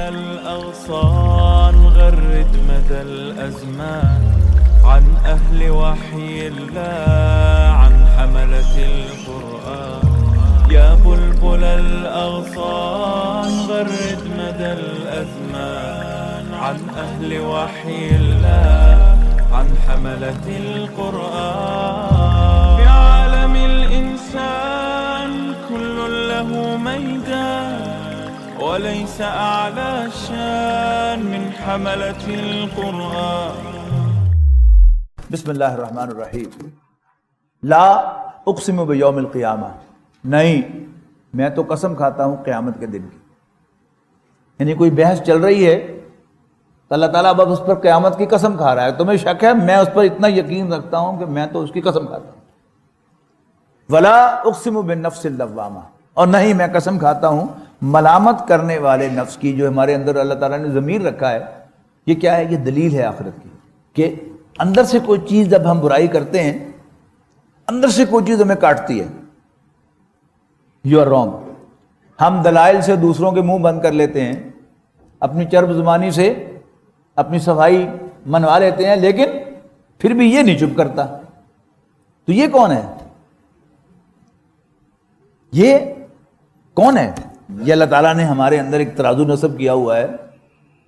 الأغصان غرد مدى الأزمان عن أهل وحي الله عن حملة القرآن يا بلبل الأغصان غرد مدى الأزمان عن أهل وحي الله عن حملة القرآن في عالم الإنسان كل له ميدان وليس أعلى الشان من حملة القرآن. بسم اللہ الرحمن الرحیم. لا اقسم بیوم القیامہ، نہیں میں تو قسم کھاتا ہوں قیامت کے دن کی. یعنی کوئی بحث چل رہی ہے تو اللہ تعالیٰ اب اس پر قیامت کی قسم کھا رہا ہے. تمہیں شک ہے؟ میں اس پر اتنا یقین رکھتا ہوں کہ میں تو اس کی قسم کھاتا ہوں. ولا اقسم بالنفس اللوامہ، اور نہیں میں قسم کھاتا ہوں ملامت کرنے والے نفس کی، جو ہمارے اندر اللہ تعالیٰ نے ضمیر رکھا ہے. یہ کیا ہے؟ یہ دلیل ہے آخرت کی کہ اندر سے کوئی چیز جب ہم برائی کرتے ہیں، اندر سے کوئی چیز ہمیں کاٹتی ہے. You are wrong. ہم دلائل سے دوسروں کے منہ بند کر لیتے ہیں، اپنی چرب زبانی سے اپنی صفائی منوا لیتے ہیں، لیکن پھر بھی یہ نہیں چپ کرتا. تو یہ کون ہے؟ یہ کون ہے؟ یہ اللہ تعالیٰ نے ہمارے اندر ایک ترازو نصب کیا ہوا ہے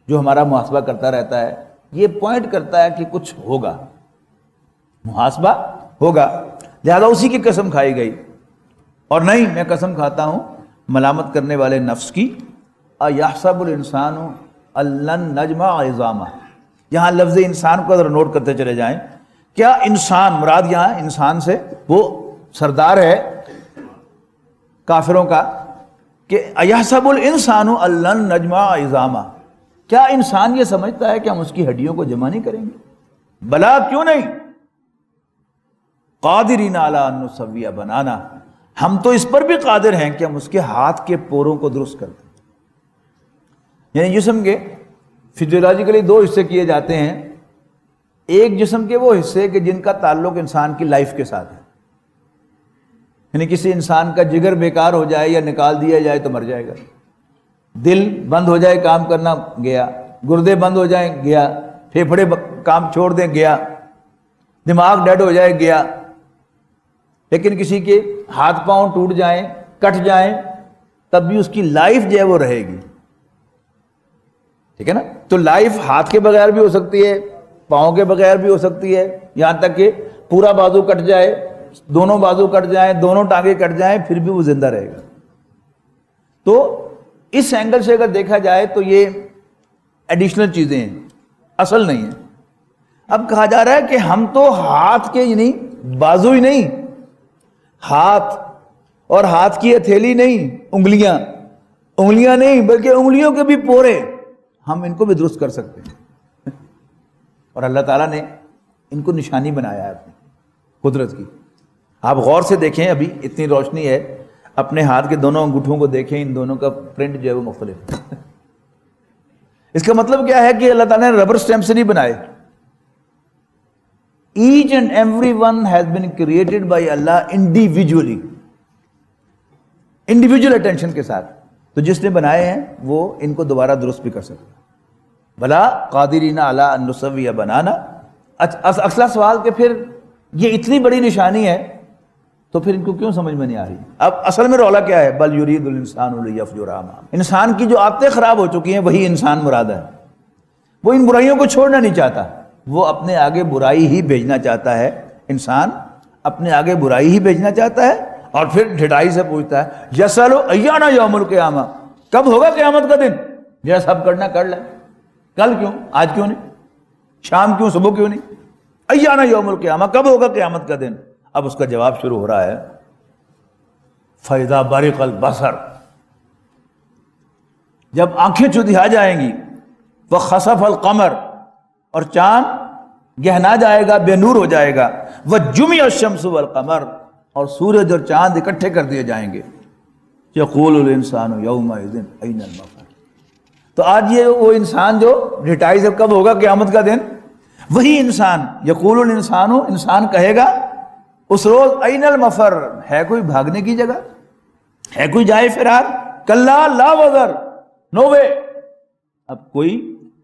جو ہمارا محاسبہ کرتا رہتا ہے. یہ پوائنٹ کرتا ہے کہ کچھ ہوگا، محاسبہ ہوگا، لہذا اسی کی قسم کھائی گئی. اور نہیں میں قسم کھاتا ہوں ملامت کرنے والے نفس کی. اَيَحْسَبُ الْإِنسَانُ أَن لَّن نَّجْمَعَ عِظَامَهُ. یہاں لفظ انسان کو اگر نوٹ کرتے چلے جائیں، کیا انسان مراد یہاں انسان سے وہ سردار ہے کافروں کا کہ اَيَحْسَبُ الْإِنسَانُ أَن لَّن نَّجْمَعَ عِظَامَهُ. کیا انسان یہ سمجھتا ہے کہ ہم اس کی ہڈیوں کو جمع نہیں کریں گے؟ بلا کیوں نہیں. قادرین علی ان نسوی بنانا، ہم تو اس پر بھی قادر ہیں کہ ہم اس کے ہاتھ کے پوروں کو درست کر دیں. یعنی جسم کے فزیولوجیکلی دو حصے کیے جاتے ہیں. ایک جسم کے وہ حصے کہ جن کا تعلق انسان کی لائف کے ساتھ ہے. یعنی کسی انسان کا جگر بیکار ہو جائے یا نکال دیا جائے تو مر جائے گا. دل بند ہو جائے کام کرنا، گیا. گردے بند ہو جائیں، گیا. پھیپھڑے کام چھوڑ دیں، گیا. دماغ ڈیڈ ہو جائے، گیا. لیکن کسی کے ہاتھ پاؤں ٹوٹ جائیں، کٹ جائیں، تب بھی اس کی لائف جو ہے وہ رہے گی. ٹھیک ہے نا؟ تو لائف ہاتھ کے بغیر بھی ہو سکتی ہے، پاؤں کے بغیر بھی ہو سکتی ہے، یہاں تک کہ پورا بازو کٹ جائے، دونوں بازو کٹ جائیں، دونوں ٹانگیں کٹ جائیں، پھر بھی وہ زندہ رہے گا. تو اس اینگل سے اگر دیکھا جائے تو یہ ایڈیشنل چیزیں ہیں، اصل نہیں ہیں. اب کہا جا رہا ہے کہ ہم تو ہاتھ کے یعنی بازو ہی نہیں، ہاتھ اور ہاتھ کی ہتھیلی نہیں، انگلیاں نہیں بلکہ انگلیوں کے بھی پورے ہم ان کو بھی درست کر سکتے ہیں. اور اللہ تعالیٰ نے ان کو نشانی بنایا ہے اپنی قدرت کی. آپ غور سے دیکھیں، ابھی اتنی روشنی ہے، اپنے ہاتھ کے دونوں انگوٹھوں کو دیکھیں، ان دونوں کا پرنٹ جو ہے وہ مختلف ہے. اس کا مطلب کیا ہے کہ اللہ تعالیٰ نے ربر سٹیمپ سے نہیں بنائے. Each and every one has been created by اللہ انڈیویجولی، انڈیویجول اٹینشن کے ساتھ. تو جس نے بنائے ہیں وہ ان کو دوبارہ درست بھی کر سکتا. بلا قادرین علی ان نسوی بنانا. اصلا سوال کہ پھر یہ اتنی بڑی نشانی ہے تو پھر ان کو کیوں سمجھ میں نہیں آ رہی؟ اب اصل میں رولا کیا ہے؟ بل یرید الانسان لیفجر امامہ. انسان کی جو عادتیں خراب ہو چکی ہیں وہی انسان مراد ہے. وہ ان برائیوں کو چھوڑنا نہیں چاہتا، وہ اپنے آگے برائی ہی بھیجنا چاہتا ہے. انسان اپنے آگے برائی ہی بھیجنا چاہتا ہے اور پھر ڈھٹائی سے پوچھتا ہے یسأل ایان یوم القیامہ، کب ہوگا قیامت کا دن؟ یہ سب کرنا کر لیں، کل کیوں، آج کیوں نہیں، شام کیوں، صبح کیوں نہیں؟ ایان یوم القیامہ، کب ہوگا قیامت کا دن؟ اب اس کا جواب شروع ہو رہا ہے فَإِذَا بَرِقَ الْبَصَرُ، جب آنکھیں چودھا جائیں گی. وَخَسَفَ الْقَمَرُ، اور چاند گہنا جائے گا، بے نور ہو جائے گا. وَجُمِعَ الشَّمْسُ وَالْقَمَرُ، اور سورج اور چاند اکٹھے کر دیے جائیں گے. يَقُولُ الْإِنسَانُ يَوْمَئِذٍ أَيْنَ الْمَفَرُ. تو آج یہ وہ انسان جو ریٹائز اب کب ہوگا قیامت کا دن، وہی انسان یقول الانسان، انسان کہے گا اس روز این المفر، ہے کوئی بھاگنے کی جگہ، ہے کوئی جائے فرار؟ کلا لا وزر، نو وے، اب کوئی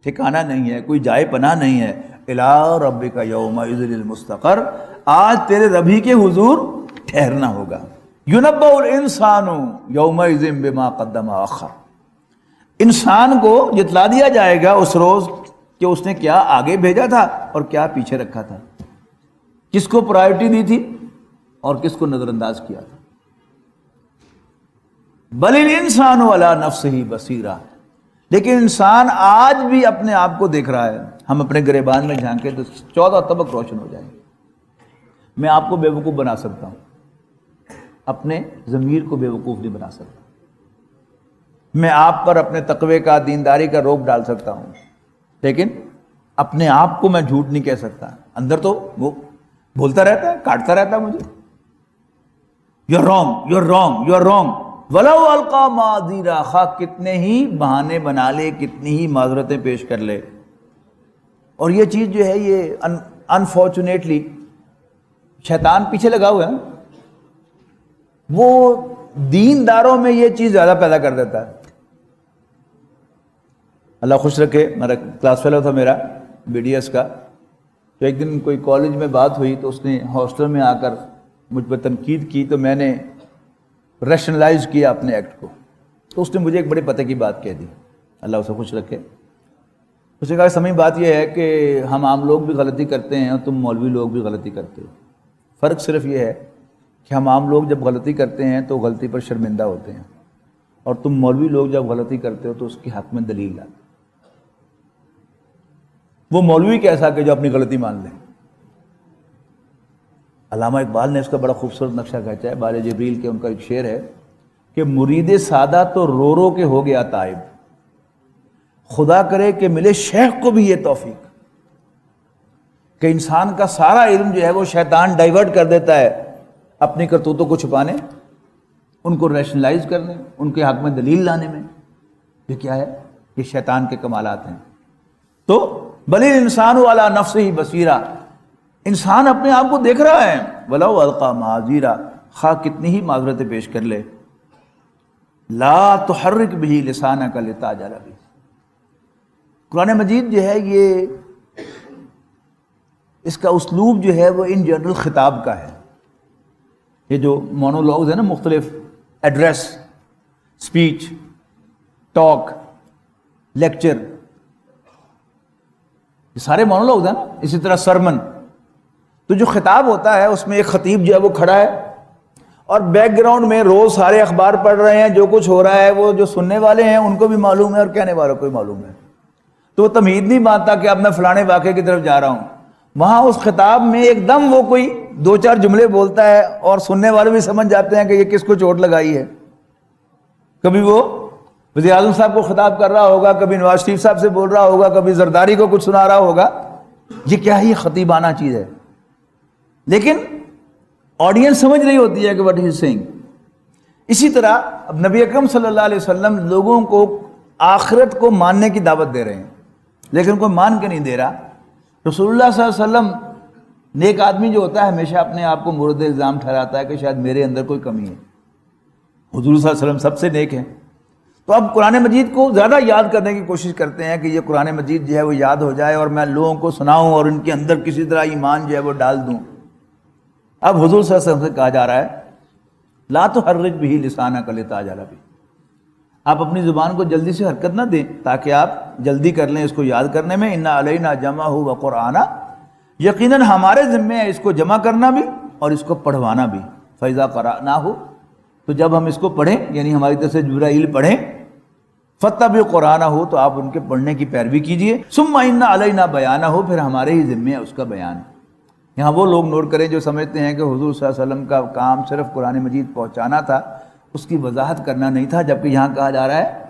ٹھکانہ نہیں ہے، کوئی جائے پناہ نہیں ہے. الی ربک یومئذ المستقر، آج تیرے ربی کے حضور ٹھہرنا ہوگا. ینبأ الانسان یومئذ بما قدم واخر، انسان کو جتلا دیا جائے گا اس روز کہ اس نے کیا آگے بھیجا تھا اور کیا پیچھے رکھا تھا، کس کو پرائرٹی دی تھی اور کس کو نظر انداز کیا تھا. بل الانسان علی نفسہ بصیرہ، لیکن انسان آج بھی اپنے آپ کو دیکھ رہا ہے. ہم اپنے گریبان میں جھانکیں تو 14 طبق روشن ہو جائیں گے. میں آپ کو بیوقوف بنا سکتا ہوں، اپنے ضمیر کو بیوقوف نہیں بنا سکتا. میں آپ پر اپنے تقوی کا، دینداری کا روک ڈال سکتا ہوں، لیکن اپنے آپ کو میں جھوٹ نہیں کہہ سکتا. اندر تو وہ بولتا رہتا ہے، کاٹتا رہتا ہے مجھے. You are wrong, you are wrong, you are wrong. وَلَوْ أَلْقَى مَعَاذِيرًا، خواہ کتنے ہی بہانے بنا لے، کتنی ہی معذرتیں پیش کر لے. اور یہ چیز جو ہے یہ انفارچونیٹلی شیطان پیچھے لگا ہوا ہے. وہ دینداروں میں یہ چیز زیادہ پیدا کر دیتا ہے. اللہ خوش رکھے. میرا کلاس فیلو تھا میرا BDS کا، تو ایک دن کوئی کالج میں بات ہوئی تو اس نے ہاسٹل میں آ کر مجھ پر تنقید کی، تو میں نے ریشنلائز کیا اپنے ایکٹ کو. تو اس نے مجھے ایک بڑے پتے کی بات کہہ دی، اللہ اسے خوش رکھے. اس نے کہا سمجھ بات یہ ہے کہ ہم عام لوگ بھی غلطی کرتے ہیں اور تم مولوی لوگ بھی غلطی کرتے ہو. فرق صرف یہ ہے کہ ہم عام لوگ جب غلطی کرتے ہیں تو غلطی پر شرمندہ ہوتے ہیں، اور تم مولوی لوگ جب غلطی کرتے ہو تو اس کے حق میں دلیل لاتے. وہ مولوی کیسا کہ جو اپنی غلطی مان لیں. علامہ اقبال نے اس کا بڑا خوبصورت نقشہ کھینچا ہے. بارے جبریل کے ان کا ایک شعر ہے کہ مرید سادہ تو رو رو کے ہو گیا تائب، خدا کرے کہ ملے شیخ کو بھی یہ توفیق. کہ انسان کا سارا علم جو ہے وہ شیطان ڈائیورٹ کر دیتا ہے اپنی کرتوتوں کو چھپانے، ان کو ریشنلائز کرنے، ان کے حق میں دلیل لانے میں. یہ کیا ہے؟ یہ شیطان کے کمالات ہیں. تو بل الانسان علی نفسہ بصیرہ، انسان اپنے آپ کو دیکھ رہا ہے. وَلَوْ أَلْقَى مَعَاذِيرًا، خواہ کتنی ہی معذرتیں پیش کر لے. لا تحرک بہ لسانک لتعجل بہ. قرآن مجید جو ہے یہ اس کا اسلوب جو ہے وہ ان جنرل خطاب کا ہے. یہ جو مونولوگز ہیں نا، مختلف ایڈریس، اسپیچ، ٹاک، لیکچر، یہ سارے مونولوگز ہیں نا. اسی طرح سرمن، تو جو خطاب ہوتا ہے اس میں ایک خطیب جو ہے وہ کھڑا ہے اور بیک گراؤنڈ میں روز سارے اخبار پڑھ رہے ہیں. جو کچھ ہو رہا ہے وہ جو سننے والے ہیں ان کو بھی معلوم ہے اور کہنے والوں کو بھی معلوم ہے. تو وہ تمہید نہیں باندھتا کہ اب میں فلانے واقعے کی طرف جا رہا ہوں. وہاں اس خطاب میں ایک دم وہ کوئی 2-4 جملے بولتا ہے اور سننے والے بھی سمجھ جاتے ہیں کہ یہ کس کو چوٹ لگائی ہے. کبھی وہ وزیر اعظم صاحب کو خطاب کر رہا ہوگا، کبھی نواز شریف صاحب سے بول رہا ہوگا، کبھی زرداری کو کچھ سنا رہا ہوگا. یہ کیا ہے؟ یہ خطیبانہ چیز ہے. لیکن آڈینس سمجھ رہی ہوتی ہے کہ what he is saying. اسی طرح اب نبی اکرم صلی اللہ علیہ وسلم لوگوں کو آخرت کو ماننے کی دعوت دے رہے ہیں، لیکن کوئی مان کے نہیں دے رہا. رسول اللہ صلی اللہ علیہ وسلم نیک آدمی جو ہوتا ہے ہمیشہ اپنے آپ کو مورد الزام ٹھہراتا ہے کہ شاید میرے اندر کوئی کمی ہے. حضور صلی اللہ علیہ وسلم سب سے نیک ہیں. تو اب قرآن مجید کو زیادہ یاد کرنے کی کوشش کرتے ہیں کہ یہ قرآن مجید جو ہے وہ یاد ہو جائے اور میں لوگوں کو سناؤں اور ان کے اندر کسی طرح ایمان جو ہے وہ ڈال دوں. اب حضور صلی اللہ علیہ وسلم سے کہا جا رہا ہے لا تحرک بہ لسانک لتعجل بہ، آپ اپنی زبان کو جلدی سے حرکت نہ دیں تاکہ آپ جلدی کر لیں اس کو یاد کرنے میں. انا علینا جمعہ وقرآنہ، یقیناً ہمارے ذمے ہے اس کو جمع کرنا بھی اور اس کو پڑھوانا بھی. فاذا قرأناہ، تو جب ہم اس کو پڑھیں یعنی ہماری طرف سے جبرائیل پڑھیں، فاتبعوا قرآنہ، تو آپ ان کے پڑھنے کی پیروی کیجئے. ثم ان علینا بیانہ، پھر ہمارے ہی ذمے ہے اس کا بیان. یہاں وہ لوگ نوٹ کریں جو سمجھتے ہیں کہ حضور صلی اللہ علیہ وسلم کا کام صرف قرآن مجید پہنچانا تھا، اس کی وضاحت کرنا نہیں تھا، جبکہ یہاں کہا جا رہا ہے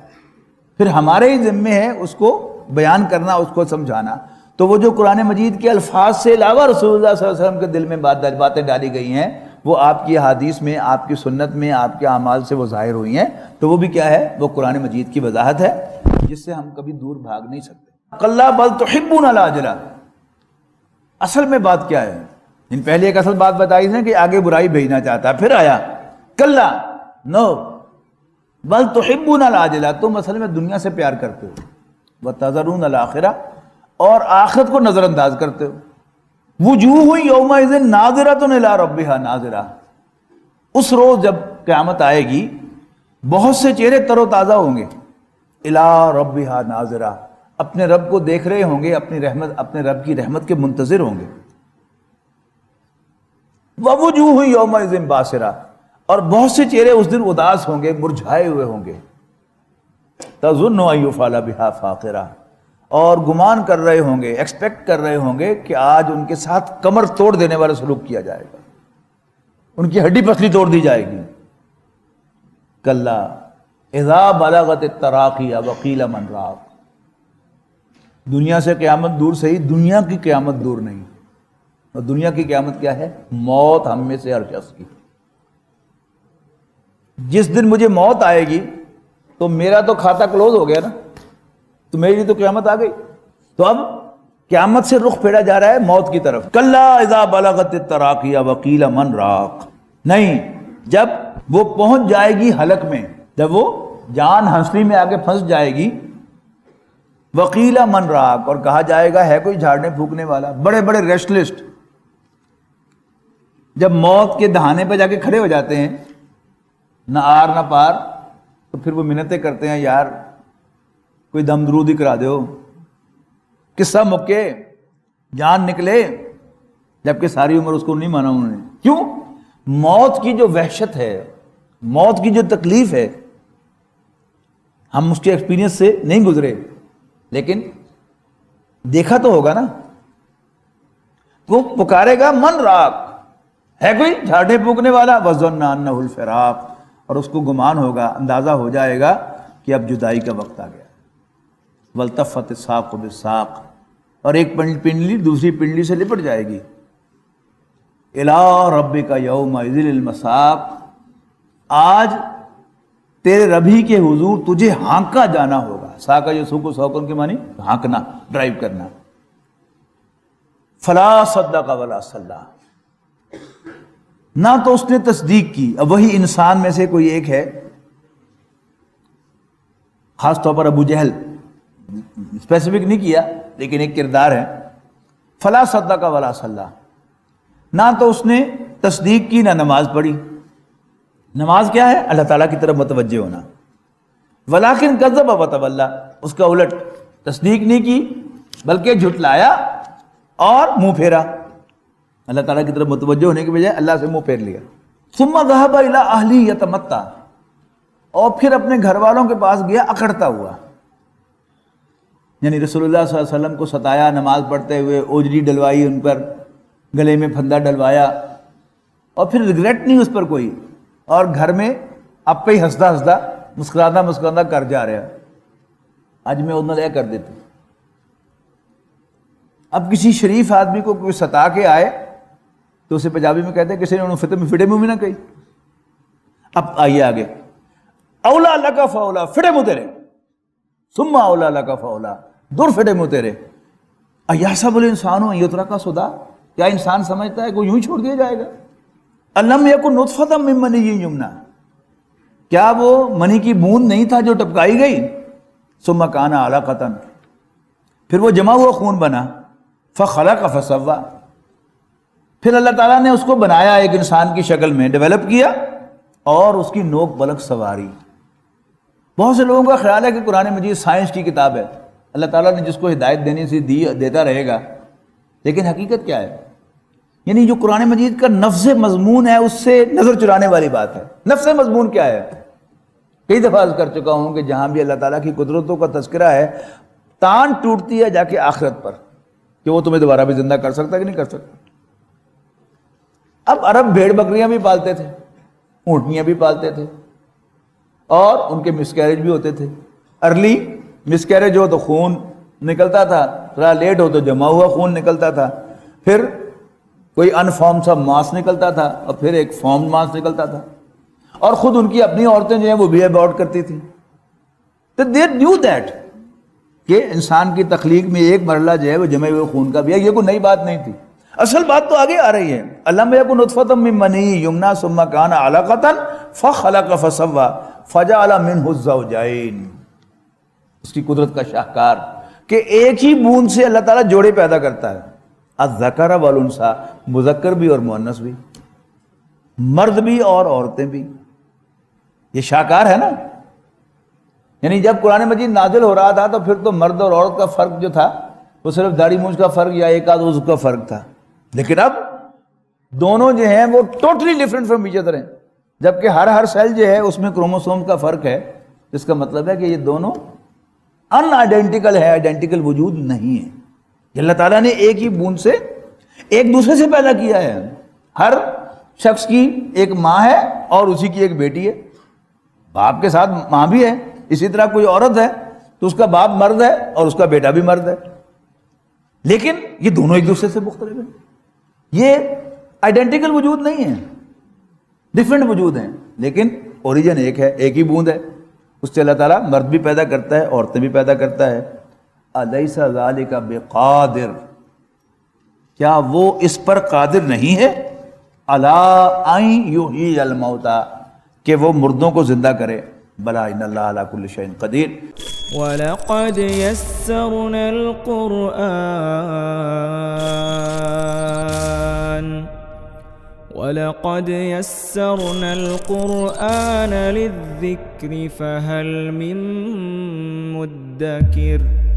پھر ہمارے ہی ذمے ہے اس کو بیان کرنا، اس کو سمجھانا. تو وہ جو قرآن مجید کے الفاظ سے علاوہ رسول اللہ صلی اللہ علیہ وسلم کے دل میں باتیں ڈالی گئی ہیں، وہ آپ کی حدیث میں، آپ کی سنت میں، آپ کے اعمال سے وہ ظاہر ہوئی ہیں. تو وہ بھی کیا ہے؟ وہ قرآن مجید کی وضاحت ہے جس سے ہم کبھی دور بھاگ نہیں سکتے. کلا بل تحبون العاجلہ، اصل میں بات کیا ہے؟ ان پہلے ایک اصل بات بتائی تھی کہ آگے برائی بھیجنا چاہتا ہے، پھر آیا کلا، نو بل تحبون العاجلہ، تم اصل میں دنیا سے پیار کرتے ہو. وَتَذَرُونَ الْآخِرَةَ، اور آخرت کو نظر انداز کرتے ہو. وُجُوهٌ يَوْمَئِذٍ نَاظِرَةٌ إِلَىٰ رَبِّهَا نَاظِرَةٌ، اس روز جب قیامت آئے گی بہت سے چہرے تر و تازہ ہوں گے. إِلَىٰ رَبِّهَا نَاظِرَةٌ، اپنے رب کو دیکھ رہے ہوں گے، اپنے رب کی رحمت کے منتظر ہوں گے. وَوُجُوهٌ يَوْمَئِذٍ بَاسِرَةٌ، اور بہت سے چہرے اس دن اداس ہوں گے، مرجھائے ہوئے ہوں گے. تَظُنُّ أَن يُفْعَلَ بِهَا فَاقِرَةٌ، اور گمان کر رہے ہوں گے، ایکسپیکٹ کر رہے ہوں گے کہ آج ان کے ساتھ کمر توڑ دینے والا سلوک کیا جائے گا، ان کی ہڈی پسلی توڑ دی جائے گی. کلا اذا بلغت التراقی وقیل من راق، دنیا سے قیامت دور صحیح، دنیا کی قیامت دور نہیں. اور دنیا کی قیامت کیا ہے؟ موت ہم میں سے ہر شخص کی. جس دن مجھے موت آئے گی تو میرا تو کھاتا کلوز ہو گیا نا، تو میری تو قیامت آ گئی. تو اب قیامت سے رخ پھیرا جا رہا ہے موت کی طرف. کلا اذا بلغت التراقی وقیل من راق، نہیں، جب وہ پہنچ جائے گی حلق میں، جب وہ جان ہنسلی میں آگے پھنس جائے گی. وقیل من راق، اور کہا جائے گا ہے کوئی جھاڑنے پھونکنے والا. بڑے بڑے ریسٹلسٹ جب موت کے دہانے پہ جا کے کھڑے ہو جاتے ہیں، نہ آر نہ پار، تو پھر وہ منتیں کرتے ہیں یار کوئی دم درودی کرا دو، قصہ مکے، جان نکلے، جبکہ ساری عمر اس کو نہیں مانا انہوں نے. کیوں؟ موت کی جو وحشت ہے، موت کی جو تکلیف ہے، ہم اس کے ایکسپیرینس سے نہیں گزرے، لیکن دیکھا تو ہوگا نا. وہ پکارے گا من راق، ہے کوئی جھاڑنے پھونکنے والا. وَظَنَّ أَنَّهُ الْفِرَاقُ، اور اس کو گمان ہوگا، اندازہ ہو جائے گا کہ اب جدائی کا وقت آ گیا. وَالْتَفَّتِ السَّاقُ بِالسَّاقِ، اور ایک پنڈلی دوسری پنڈلی سے لپٹ جائے گی. إِلَىٰ رَبِّكَ يَوْمَئِذٍ الْمَسَاقُ، آج تیرے ربی کے حضور تجھے ہانکا جانا ہوگا. ساکا جو سوکو سوکن کے معنی ہانکنا، ڈرائیو کرنا. فَلَا صَدَّقَ وَلَا صَلَّىٰ، نہ تو اس نے تصدیق کی. اب وہی انسان میں سے کوئی ایک ہے، خاص طور پر ابو جہل، اسپیسیفک نہیں کیا لیکن ایک کردار ہے. فلا صدق ولا صلی، نہ تو اس نے تصدیق کی نہ نماز پڑھی. نماز کیا ہے؟ اللہ تعالیٰ کی طرف متوجہ ہونا. ولیکن کذب وتولی، اس کا الٹ، تصدیق نہیں کی بلکہ جھٹلایا اور منہ پھیرا. اللہ تعالیٰ کی طرف متوجہ ہونے کی بجائے اللہ سے منہ پھیر لیا. ثم ذهب الى اهله يتمتع، اور پھر اپنے گھر والوں کے پاس گیا اکڑتا ہوا. یعنی رسول اللہ صلی اللہ علیہ وسلم کو ستایا، نماز پڑھتے ہوئے اوجری ڈلوائی ان پر، گلے میں پھندا ڈلوایا، اور پھر ریگریٹ نہیں اس پر کوئی، اور گھر میں اب پہ ہی ہنستا ہنستا مسکراتا کر جا رہا. آج میں ادھر کر دیتا. اب کسی شریف آدمی کو کوئی ستا کے آئے تو اسے پنجابی میں کہتے ہیں کسی نے انہوں فٹے منہ بھی نہ کہی. اب آئیے آگے، اولا لکا فولا، فٹے منہ تیرے. ثم اولا لکا فولا، دور فٹے منہ تیرے. ایحسب الانسان ان یترک سدی، کیا انسان سمجھتا ہے کہ یوں ہی چھوڑ دیا جائے گا؟ الم یکن نطفۃ من منی یمنی، کیا وہ منی کی بوند نہیں تھا جو ٹپکائی گئی؟ ثم کان علقۃ، پھر وہ جمع ہوا خون بنا. فخلق فسوی، پھر اللہ تعالیٰ نے اس کو بنایا ایک انسان کی شکل میں، ڈیولپ کیا اور اس کی نوک بلک سواری. بہت سے لوگوں کا خیال ہے کہ قرآن مجید سائنس کی کتاب ہے، اللہ تعالیٰ نے جس کو ہدایت دینی سی دیتا رہے گا. لیکن حقیقت کیا ہے؟ یعنی جو قرآن مجید کا نفس مضمون ہے اس سے نظر چرانے والی بات ہے. نفس مضمون کیا ہے؟ کئی دفعہ عرض کر چکا ہوں کہ جہاں بھی اللہ تعالیٰ کی قدرتوں کا تذکرہ ہے، تان ٹوٹتی ہے جا کے آخرت پر کہ وہ تمہیں دوبارہ بھی زندہ کر سکتا ہے کہ نہیں کر سکتا. اب عرب بھیڑ بکریاں بھی پالتے تھے، اونٹنیاں بھی پالتے تھے، اور ان کے مسکیریج بھی ہوتے تھے. ارلی مسکیریج ہو تو خون نکلتا تھا، ذرا لیٹ ہو تو جمع ہوا خون نکلتا تھا، پھر کوئی انفارم سا ماس نکلتا تھا، اور پھر ایک فارم ماس نکلتا تھا. اور خود ان کی اپنی عورتیں جو ہیں وہ بھی ابارٹ کرتی تھیں. تو دے نیو دیٹ کہ انسان کی تخلیق میں ایک مرحلہ جو ہے وہ جمع ہوئے خون کا بھی ہے. یہ کوئی نئی بات نہیں تھی. اصل بات تو آگے آ رہی ہے. الم یکن نطفۃ من منی یمنی ثم کان علقۃ فخلق فسوی فجعل منہ الزوجین. اس کی قدرت کا شاہکار کہ ایک ہی بوند سے اللہ تعالیٰ جوڑے پیدا کرتا ہے، الذکر والانثی، مذکر بھی اور مؤنث بھی، مرد بھی اور عورتیں بھی. یہ شاہکار ہے نا. یعنی جب قرآن مجید نازل ہو رہا تھا تو پھر تو مرد اور عورت کا فرق جو تھا وہ صرف داڑھی مونچھ کا فرق یا ایک آدھ عضو کا فرق تھا، لیکن اب دونوں جو ہیں وہ totally different from each other ہیں، جبکہ ہر سیل جو ہے اس میں کروموسوم کا فرق ہے. اس کا مطلب ہے کہ یہ دونوں ان آئیڈینٹیکل ہے، آئیڈینٹیکل وجود نہیں ہے. یہ اللہ تعالیٰ نے ایک ہی بوند سے ایک دوسرے سے پیدا کیا ہے. ہر شخص کی ایک ماں ہے اور اسی کی ایک بیٹی ہے، باپ کے ساتھ ماں بھی ہے. اسی طرح کوئی عورت ہے تو اس کا باپ مرد ہے اور اس کا بیٹا بھی مرد ہے، لیکن یہ دونوں ایک دوسرے سے مختلف ہیں. یہ آئیڈینٹیکل وجود نہیں ہے، ڈفرینٹ وجود ہیں، لیکن اوریجن ایک ہے، ایک ہی بوند ہے. اس سے اللہ تعالیٰ مرد بھی پیدا کرتا ہے، عورتیں بھی پیدا کرتا ہے. الیس ذالک بقادر، کیا وہ اس پر قادر نہیں ہے؟ الا ان یحیی الموتى، کہ وہ مردوں کو زندہ کرے. بلا ان اللہ علی کل شیء قدیر. وَلَقَدْ يَسَّرْنَا الْقُرْآنَ لِلذِّكْرِ فَهَلْ مِن مُّدَّكِرٍ.